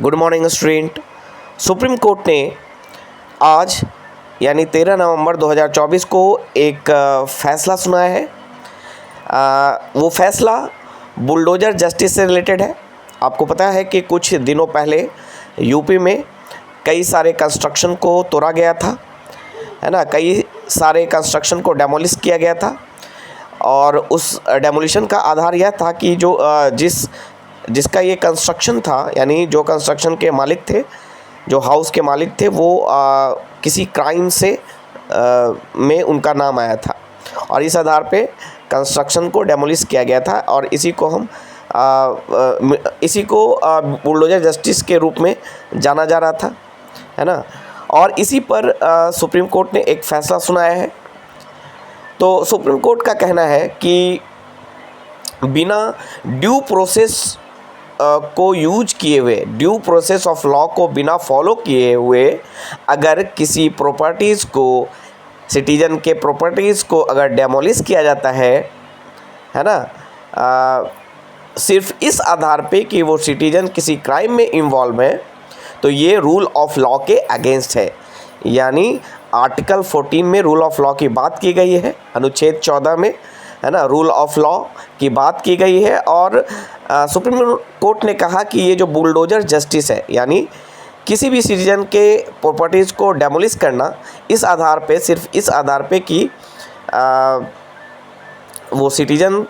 Good morning student. Supreme court ने आज यानी 13 नवंबर 2024 को एक फ़ैसला सुनाया है। वो फ़ैसला बुलडोज़र जस्टिस से रिलेटेड है। आपको पता है कि कुछ दिनों पहले यूपी में कई सारे कंस्ट्रक्शन को तोड़ा गया था, है ना। कई सारे कंस्ट्रक्शन को डेमोलिश किया गया था और उस डेमोलिशन का आधार यह था कि जो जिसका ये कंस्ट्रक्शन था, यानी जो कंस्ट्रक्शन के मालिक थे, जो हाउस के मालिक थे, वो किसी क्राइम से में उनका नाम आया था और इस आधार पे कंस्ट्रक्शन को डेमोलिश किया गया था और इसी को बुलडोज़र जस्टिस के रूप में जाना जा रहा था, है ना। और इसी पर सुप्रीम कोर्ट ने एक फ़ैसला सुनाया है। तो सुप्रीम कोर्ट का कहना है कि बिना ड्यू प्रोसेस को यूज किए हुए, ड्यू प्रोसेस ऑफ लॉ को बिना फॉलो किए हुए अगर किसी प्रॉपर्टीज़ को, सिटीजन के प्रॉपर्टीज़ को अगर डेमोलिश किया जाता है ना, सिर्फ इस आधार पे कि वो सिटीजन किसी क्राइम में इन्वॉल्व है, तो ये रूल ऑफ लॉ के अगेंस्ट है। यानी आर्टिकल 14 में रूल ऑफ लॉ की बात की गई है, अनुच्छेद 14 में, है ना, रूल ऑफ लॉ की बात की गई है। और सुप्रीम कोर्ट ने कहा कि ये जो बुलडोज़र जस्टिस है, यानी किसी भी सिटीजन के प्रॉपर्टीज़ को डेमोलिश करना इस आधार पे, सिर्फ इस आधार पे कि वो सिटीजन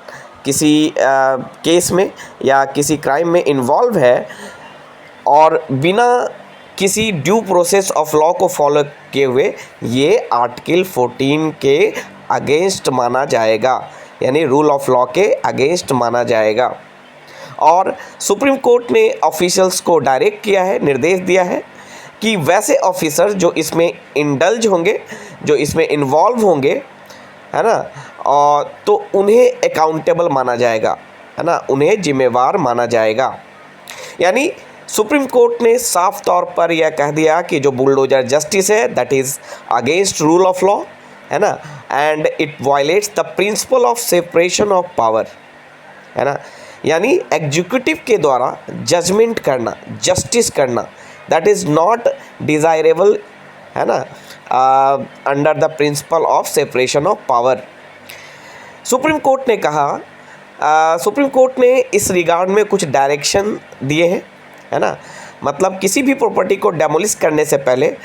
किसी केस में या किसी क्राइम में इन्वॉल्व है और बिना किसी ड्यू प्रोसेस ऑफ लॉ को फॉलो किए हुए, ये आर्टिकल 14 के अगेंस्ट माना जाएगा, यानी रूल ऑफ लॉ के अगेंस्ट माना जाएगा। और सुप्रीम कोर्ट ने ऑफिशियल्स को डायरेक्ट किया है, निर्देश दिया है कि वैसे ऑफिसर जो इसमें इंडल्ज होंगे, जो इसमें इन्वॉल्व होंगे, है ना, और तो उन्हें अकाउंटेबल माना जाएगा, है ना, उन्हें जिम्मेवार माना जाएगा। यानी सुप्रीम कोर्ट ने साफ तौर पर यह कह दिया कि जो बुलडोज़र जस्टिस है that is against rule of law, है ना, and it violates the principle of separation of power, है ना। यानी एग्जीक्यूटिव के द्वारा जजमेंट करना, जस्टिस करना, दैट इज़ नॉट डिज़ायरेबल, है ना, under the principle of separation of power. Supreme court ने कहा, सुप्रीम कोर्ट ने इस रिगार्ड में कुछ डायरेक्शन दिए हैं, है ना। मतलब किसी भी प्रॉपर्टी को डेमोलिश करने से पहले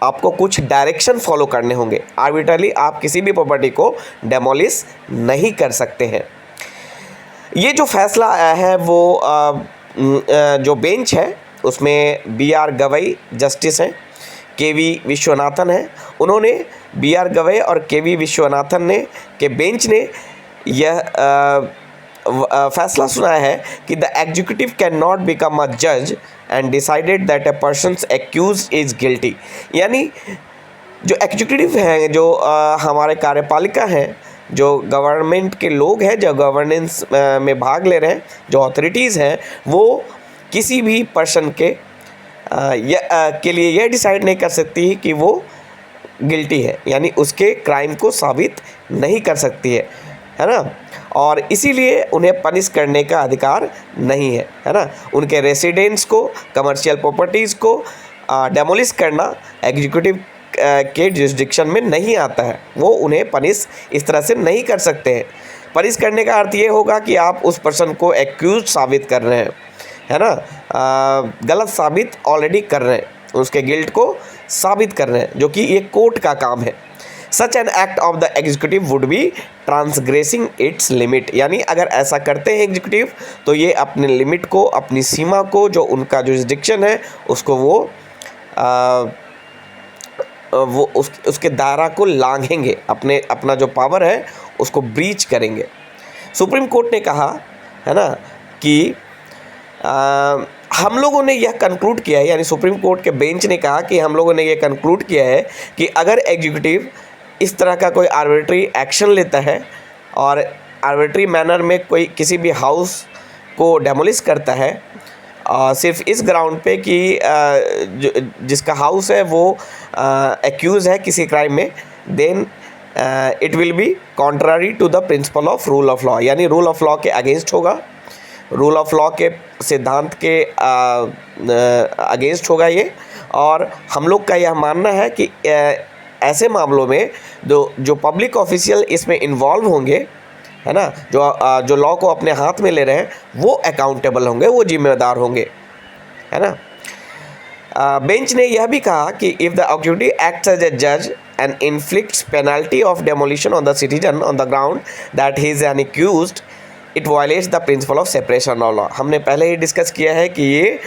आपको कुछ डायरेक्शन फॉलो करने होंगे। आर्बिट्रली आप किसी भी प्रॉपर्टी को डेमोलिश नहीं कर सकते हैं। ये जो फैसला आया है वो जो बेंच है उसमें BR गवई जस्टिस हैं, KV विश्वनाथन है। उन्होंने BR गवई और KV विश्वनाथन ने के बेंच ने यह फैसला सुनाया है कि the executive can not become a जज and decided that a person's accused is guilty. यानी जो एग्जीक्यूटिव हैं, जो हमारे कार्यपालिका हैं, जो गवर्नमेंट के लोग हैं, जो गवर्नेंस में भाग ले रहे हैं, जो अथॉरिटीज़ हैं, वो किसी भी पर्सन के लिए यह डिसाइड नहीं कर सकती कि वो गिल्टी है, यानी उसके क्राइम को साबित नहीं कर सकती है ना। और इसीलिए उन्हें पनिश करने का अधिकार नहीं है ना। उनके रेसिडेंट्स को, कमर्शियल प्रॉपर्टीज़ को डेमोलिश करना एग्जीक्यूटिव के जुरिस्डिक्शन में नहीं आता है। वो उन्हें पनिश इस तरह से नहीं कर सकते हैं। पनिश करने का अर्थ ये होगा कि आप उस पर्सन को एक्यूज साबित कर रहे हैं, है ना, गलत साबित ऑलरेडी कर रहे हैं, उसके गिल्ट को साबित कर रहे हैं, जो कि ये कोर्ट का काम है। Such an act of the executive would be transgressing its limit. यानी अगर ऐसा करते हैं एग्जीक्यूटिव, तो ये अपने लिमिट को, अपनी सीमा को, जो उनका जुरिस्डिक्शन है, उसको उसके दायरा को लांघेंगे, अपना जो पावर है उसको ब्रीच करेंगे। सुप्रीम कोर्ट ने कहा, है ना, कि हम लोगों ने यह कंक्लूड किया है, यानी सुप्रीम कोर्ट के बेंच ने कहा कि हम लोगों ने यह कंक्लूड किया है कि अगर एग्जीक्यूटिव इस तरह का कोई आर्बिट्री एक्शन लेता है और आर्बिट्री मैनर में कोई किसी भी हाउस को डेमोलिश करता है, सिर्फ इस ग्राउंड पे कि जिसका हाउस है वो एक्यूज है किसी क्राइम में, then it will be contrary to the principle of rule of law, यानी रूल ऑफ लॉ के अगेंस्ट होगा, रूल ऑफ लॉ के सिद्धांत के अगेंस्ट होगा ये। और हम लोग का यह मानना है कि ऐसे मामलों में जो पब्लिक ऑफिशियल इसमें इन्वॉल्व होंगे, है ना, जो लॉ को अपने हाथ में ले रहे हैं, वो अकाउंटेबल होंगे, वो जिम्मेदार होंगे, है ना। बेंच ने यह भी कहा कि if the executive acts as a जज and inflicts penalty of demolition on the citizen on the ground that he is an accused, it violates the principle of separation of law. हमने पहले ही discuss किया है कि ये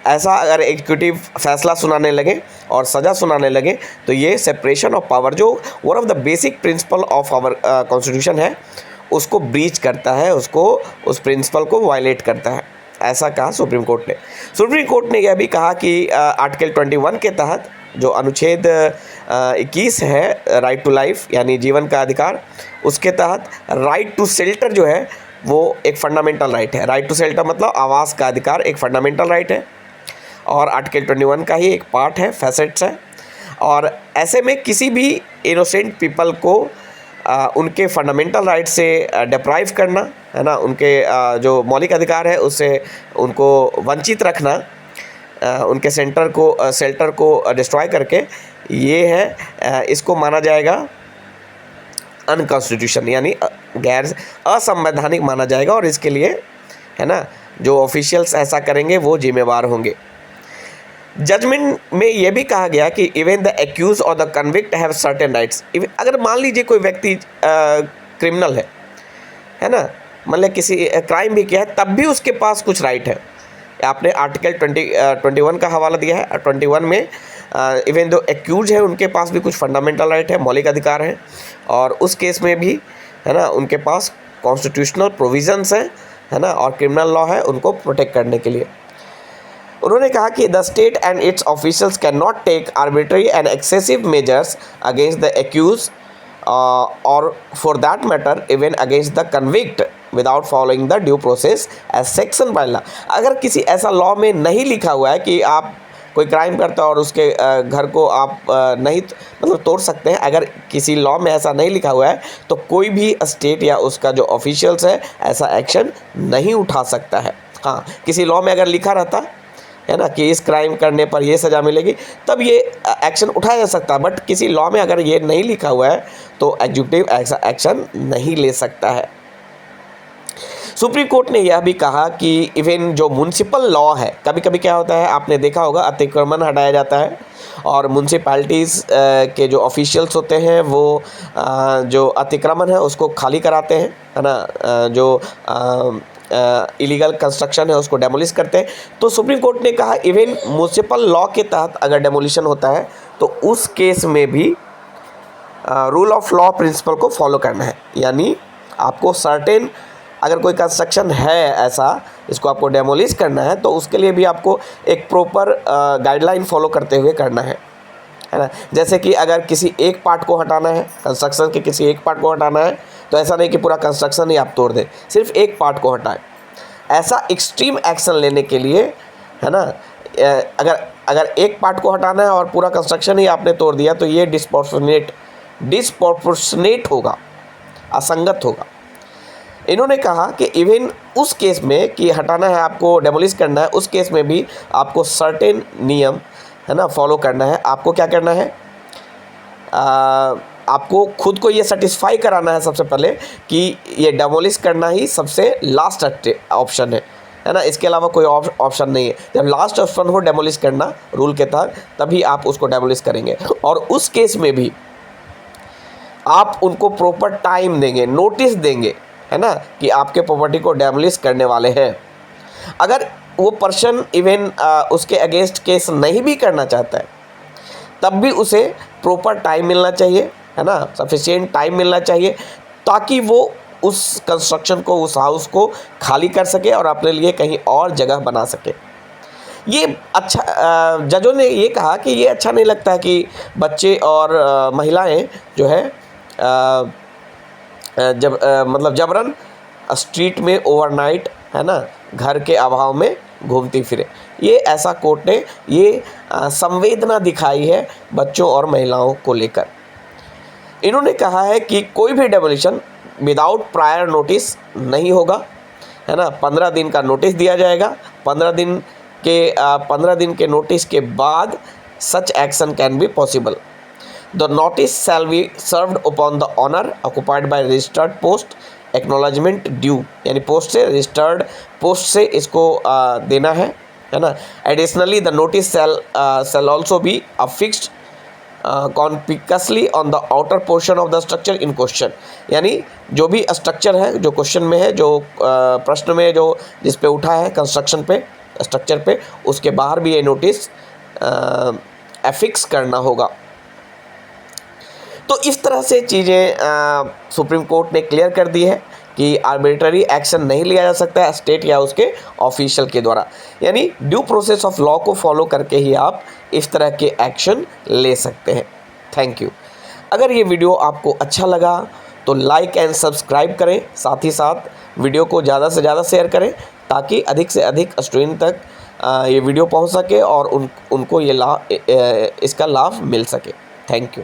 ऐसा अगर executive फैसला सुनाने लगे और सज़ा सुनाने लगे तो ये सेपरेशन ऑफ पावर, जो one of the basic principle of our constitution है, उसको ब्रीच करता है, उसको उस प्रिंसिपल को वायलेट करता है। ऐसा कहा सुप्रीम कोर्ट ने। सुप्रीम कोर्ट ने यह भी कहा कि आर्टिकल 21 के तहत जो अनुच्छेद 21 है, राइट टू लाइफ यानी जीवन का अधिकार, उसके तहत राइट टू शेल्टर जो है वो एक फंडामेंटल राइट है। राइट टू शेल्टर मतलब आवास का अधिकार एक फंडामेंटल राइट है और आर्टिकल 21 का ही एक पार्ट है, फैसेट्स है। और ऐसे में किसी भी इनोसेंट पीपल को उनके फंडामेंटल राइट से डिप्राइव करना, है ना, उनके जो मौलिक अधिकार है उससे उनको वंचित रखना, उनके शेल्टर को डिस्ट्रॉय करके, ये है इसको माना जाएगा अनकॉन्स्टिट्यूशन यानी गैर असंवैधानिक माना जाएगा। और इसके लिए, है ना, जो ऑफिशियल्स ऐसा करेंगे वो जिम्मेवार होंगे। जजमेंट में यह भी कहा गया कि इवन द एक्यूज और the convict have certain rights. अगर मान लीजिए कोई व्यक्ति क्रिमिनल है ना, मतलब किसी क्राइम भी किया है, तब भी उसके पास कुछ राइट है। आपने आर्टिकल 21 का हवाला दिया है। 21 में इवन दो एक्यूज है उनके पास भी कुछ फंडामेंटल राइट है, मौलिक अधिकार हैं, और उस केस में भी, है ना, उनके पास कॉन्स्टिट्यूशनल प्रोविजंस हैं, है ना, और क्रिमिनल लॉ है उनको प्रोटेक्ट करने के लिए। उन्होंने कहा कि the state and its officials can not take arbitrary and excessive measures against the accuse or for that matter even against the convict without following the due process as section by law. अगर किसी ऐसा law में नहीं लिखा हुआ है कि आप कोई क्राइम करता है और उसके घर को आप नहीं मतलब तोड़ सकते हैं, अगर किसी लॉ में ऐसा नहीं लिखा हुआ है तो कोई भी स्टेट या उसका जो ऑफिशियल्स है ऐसा एक्शन नहीं उठा सकता है। हाँ, किसी लॉ में अगर लिखा रहता है ना कि इस क्राइम करने पर ये सज़ा मिलेगी, तब ये एक्शन उठाया जा सकता है। बट किसी लॉ में अगर ये नहीं लिखा हुआ है तो एग्जीक्यूटिव ऐसा एक्शन नहीं ले सकता है। सुप्रीम कोर्ट ने यह भी कहा कि इवन जो म्युनिसिपल लॉ है, कभी कभी क्या होता है, आपने देखा होगा, अतिक्रमण हटाया जाता है और म्युनिसिपैलिटीज़ के जो ऑफिशियल्स होते हैं वो जो अतिक्रमण है उसको खाली कराते हैं, है ना, जो इलीगल कंस्ट्रक्शन है उसको डेमोलिश करते हैं। तो सुप्रीम कोर्ट ने कहा इवन म्युनिसिपल लॉ के तहत अगर डेमोलिशन होता है तो उस केस में भी रूल ऑफ लॉ प्रिंसिपल को फॉलो करना है। यानी आपको सर्टेन, अगर कोई कंस्ट्रक्शन है ऐसा इसको आपको डेमोलिश करना है तो उसके लिए भी आपको एक प्रॉपर गाइडलाइन फॉलो करते हुए करना है ना। जैसे कि अगर किसी एक पार्ट को हटाना है, कंस्ट्रक्शन के किसी एक पार्ट को हटाना है, तो ऐसा नहीं कि पूरा कंस्ट्रक्शन ही आप तोड़ दें, सिर्फ एक पार्ट को हटाएं। ऐसा एक्सट्रीम एक्शन लेने के लिए, है ना, अगर एक पार्ट को हटाना है और पूरा कंस्ट्रक्शन ही आपने तोड़ दिया तो ये डिस्प्रपोर्शनेट होगा, असंगत होगा। इन्होंने कहा कि इवन उस केस में कि हटाना है, आपको डेमोलिश करना है, उस केस में भी आपको सर्टेन नियम, है ना, फॉलो करना है। आपको क्या करना है, आपको खुद को ये सेटिस्फाई कराना है सबसे पहले कि ये डेमोलिश करना ही सबसे लास्ट ऑप्शन है ना, इसके अलावा कोई ऑप्शन नहीं है। जब लास्ट ऑप्शन हो डेमोलिश करना रूल के तहत, तभी आप उसको डेमोलिश करेंगे। और उस केस में भी आप उनको प्रॉपर टाइम देंगे, नोटिस देंगे, है ना, कि आपके प्रॉपर्टी को डेमोलिश करने वाले हैं। अगर वो पर्सन इवन उसके अगेंस्ट केस नहीं भी करना चाहता है तब भी उसे प्रॉपर टाइम मिलना चाहिए, है ना, सफिशिएंट टाइम मिलना चाहिए, ताकि वो उस कंस्ट्रक्शन को, उस हाउस को खाली कर सके और अपने लिए कहीं और जगह बना सके। ये अच्छा, जजों ने ये कहा कि ये अच्छा नहीं लगता है कि बच्चे और महिलाएं जो है मतलब जबरन स्ट्रीट में ओवरनाइट, है ना, घर के अभाव में घूमती फिरे। ये ऐसा कोर्ट ने ये संवेदना दिखाई है बच्चों और महिलाओं को लेकर। इन्होंने कहा है कि कोई भी डेमोलिशन विदाउट प्रायर नोटिस नहीं होगा, है ना, 15 दिन का नोटिस दिया जाएगा। 15 दिन के नोटिस के बाद such action can be possible. The notice shall be served upon the owner occupied by registered post acknowledgement due, यानी पोस्ट से, रजिस्टर्ड पोस्ट से इसको देना है ना। Additionally the notice shall also be affixed conspicuously on the outer portion of the structure in question, यानी जो भी स्ट्रक्चर है, जो क्वेश्चन में है, जो प्रश्न में जो जिस पे उठा है कंस्ट्रक्शन पे, स्ट्रक्चर पे, उसके बाहर भी ये नोटिस एफिक्स करना होगा। तो इस तरह से चीज़ें सुप्रीम कोर्ट ने क्लियर कर दी है कि आर्बिट्ररी एक्शन नहीं लिया जा सकता है स्टेट या उसके ऑफिशियल के द्वारा, यानी ड्यू प्रोसेस ऑफ लॉ को फॉलो करके ही आप इस तरह के एक्शन ले सकते हैं। Thank you. अगर ये वीडियो आपको अच्छा लगा तो लाइक एंड सब्सक्राइब करें, साथ ही साथ वीडियो को ज़्यादा से ज़्यादा शेयर करें ताकि अधिक से अधिक स्टूडेंट तक ये वीडियो पहुंच सके और उनको ये इसका लाभ मिल सके। Thank you.